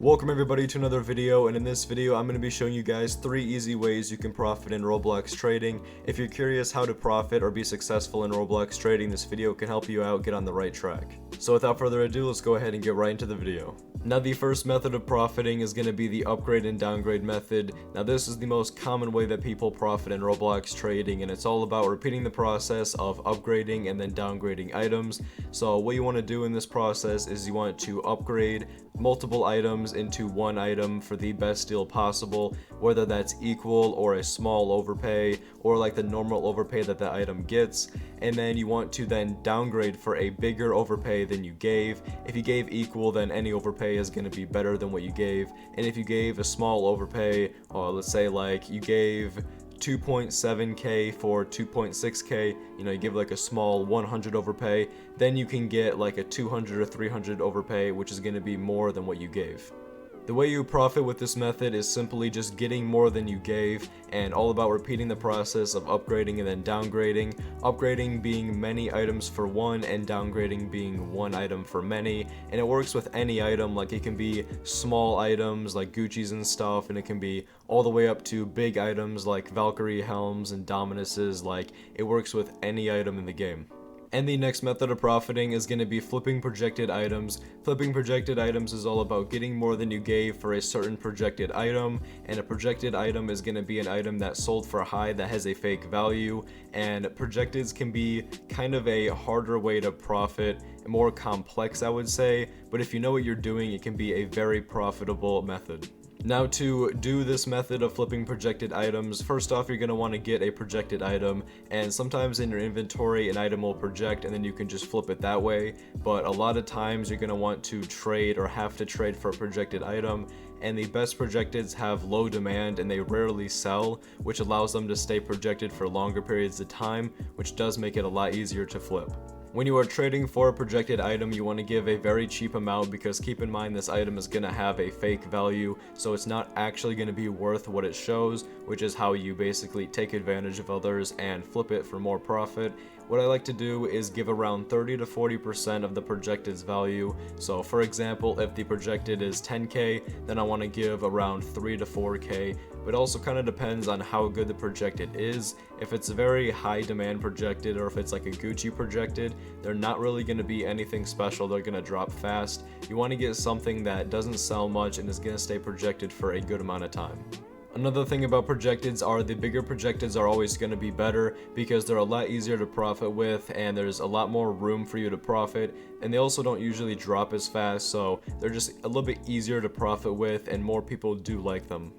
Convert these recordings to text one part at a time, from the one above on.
Welcome everybody to another video, and in this video I'm going to be showing you guys 3 easy ways you can profit in Roblox trading. If you're curious how to profit or be successful in Roblox trading, this video can help you out get on the right track. So without further ado, let's go ahead and get right into the video. Now the first method of profiting is going to be the upgrade and downgrade method. Now this is the most common way that people profit in Roblox trading, and it's all about repeating the process of upgrading and then downgrading items. So what you want to do in this process is you want to upgrade multiple items into one item for the best deal possible, whether that's equal or a small overpay or like the normal overpay that the item gets. And then you want to then downgrade for a bigger overpay than you gave. If you gave equal, then any overpay is going to be better than what you gave. And if you gave a small overpay, or let's say like you gave 2.7k for 2.6k, you give like a small 100 overpay, then you can get like a 200 or 300 overpay, which is going to be more than what you gave. The way you profit with this method is simply just getting more than you gave, and all about repeating the process of upgrading and then downgrading. Upgrading being many items for one, and downgrading being one item for many. And it works with any item, like it can be small items like Gucci's and stuff, and it can be all the way up to big items like Valkyrie helms and Dominuses. Like, it works with any item in the game. And the next method of profiting is going to be flipping projected items. Flipping projected items is all about getting more than you gave for a certain projected item, and a projected item is going to be an item that sold for high that has a fake value. And projecteds can be kind of a harder way to profit, more complex I would say, but if you know what you're doing, it can be a very profitable method. Now, to do this method of flipping projected items, first off you're going to want to get a projected item, and sometimes in your inventory an item will project and then you can just flip it that way, but a lot of times you're going to want to trade or have to trade for a projected item, and the best projecteds have low demand and they rarely sell, which allows them to stay projected for longer periods of time, which does make it a lot easier to flip. When you are trading for a projected item, you want to give a very cheap amount, because keep in mind this item is going to have a fake value, so it's not actually going to be worth what it shows, which is how you basically take advantage of others and flip it for more profit. What I like to do is give around 30 to 40% of the projected's value. So for example, if the projected is 10k, then I want to give around 3 to 4k. But it also kind of depends on how good the projected is. If it's a very high demand projected, or if it's like a Gucci projected, they're not really going to be anything special. They're going to drop fast. You want to get something that doesn't sell much and is going to stay projected for a good amount of time. Another thing about projecteds are the bigger projecteds are always going to be better, because they're a lot easier to profit with and there's a lot more room for you to profit, and they also don't usually drop as fast, so they're just a little bit easier to profit with and more people do like them.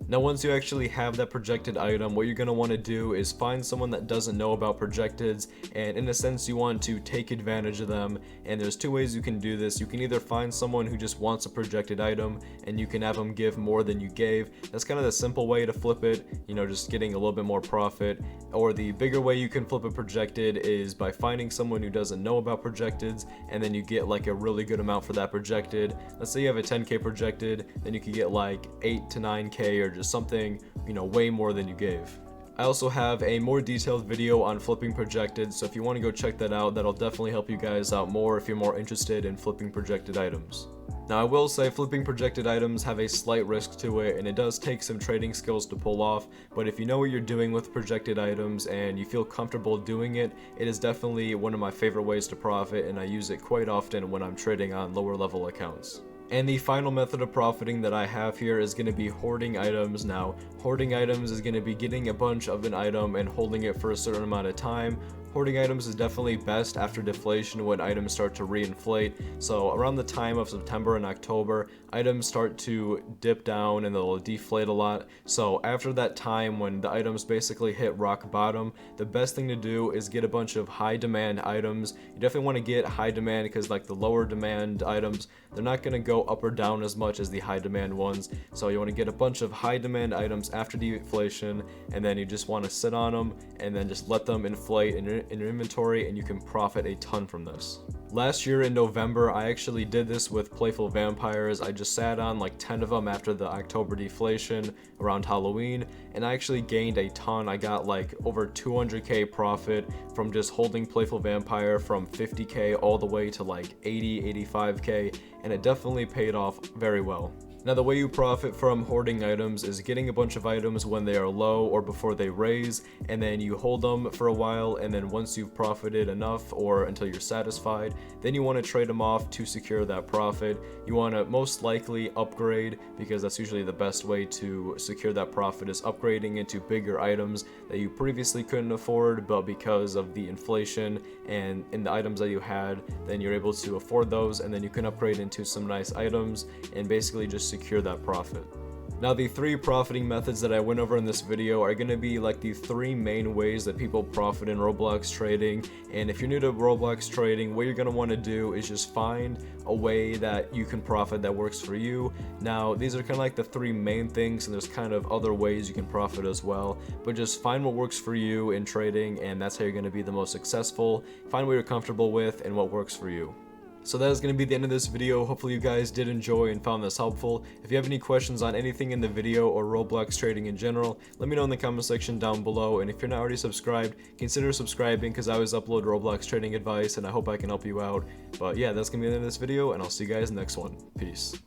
Now once you actually have that projected item, what you're going to want to do is find someone that doesn't know about projecteds, and in a sense you want to take advantage of them. And there's 2 ways you can do this. You can either find someone who just wants a projected item and you can have them give more than you gave. That's kind of the simple way to flip it, just getting a little bit more profit. Or the bigger way you can flip a projected is by finding someone who doesn't know about projecteds, and then you get like a really good amount for that projected. Let's say you have a 10k projected, then you could get like 8 to 9k or just something, way more than you gave. I also have a more detailed video on flipping projected, so if you want to go check that out, that'll definitely help you guys out more if you're more interested in flipping projected items. Now I will say flipping projected items have a slight risk to it, and it does take some trading skills to pull off, but if you know what you're doing with projected items and you feel comfortable doing it, it is definitely one of my favorite ways to profit, and I use it quite often when I'm trading on lower level accounts. And the final method of profiting that I have here is going to be hoarding items. Now, hoarding items is going to be getting a bunch of an item and holding it for a certain amount of time. Hoarding items is definitely best after deflation, when items start to reinflate. So around the time of September and October, items start to dip down and they'll deflate a lot. So after that time when the items basically hit rock bottom, the best thing to do is get a bunch of high demand items. You definitely want to get high demand, because like the lower demand items, they're not going to go up or down as much as the high demand ones. So you want to get a bunch of high demand items after deflation, and then you just want to sit on them and then just let them inflate in your inventory, and you can profit a ton from this. Last year in November, I actually did this with Playful Vampires. I just sat on like 10 of them after the October deflation around Halloween, and I actually gained a ton. I got like over 200k profit from just holding Playful Vampire, from 50k all the way to like 80, 85k, and it definitely paid off very well. Now the way you profit from hoarding items is getting a bunch of items when they are low or before they raise, and then you hold them for a while, and then once you've profited enough or until you're satisfied, then you want to trade them off to secure that profit. You want to most likely upgrade, because that's usually the best way to secure that profit, is upgrading into bigger items that you previously couldn't afford, but because of the inflation and in the items that you had, then you're able to afford those, and then you can upgrade into some nice items and basically just secure that profit. Now the 3 profiting methods that I went over in this video are going to be like the 3 main ways that people profit in Roblox trading. And if you're new to Roblox trading, what you're going to want to do is just find a way that you can profit that works for you. Now these are kind of like the 3 main things, and there's kind of other ways you can profit as well, but just find what works for you in trading, and that's how you're going to be the most successful. Find what you're comfortable with and what works for you. So that is going to be the end of this video. Hopefully you guys did enjoy and found this helpful. If you have any questions on anything in the video or Roblox trading in general, let me know in the comment section down below. And if you're not already subscribed, consider subscribing, because I always upload Roblox trading advice and I hope I can help you out. But yeah, that's going to be the end of this video, and I'll see you guys in the next one. Peace.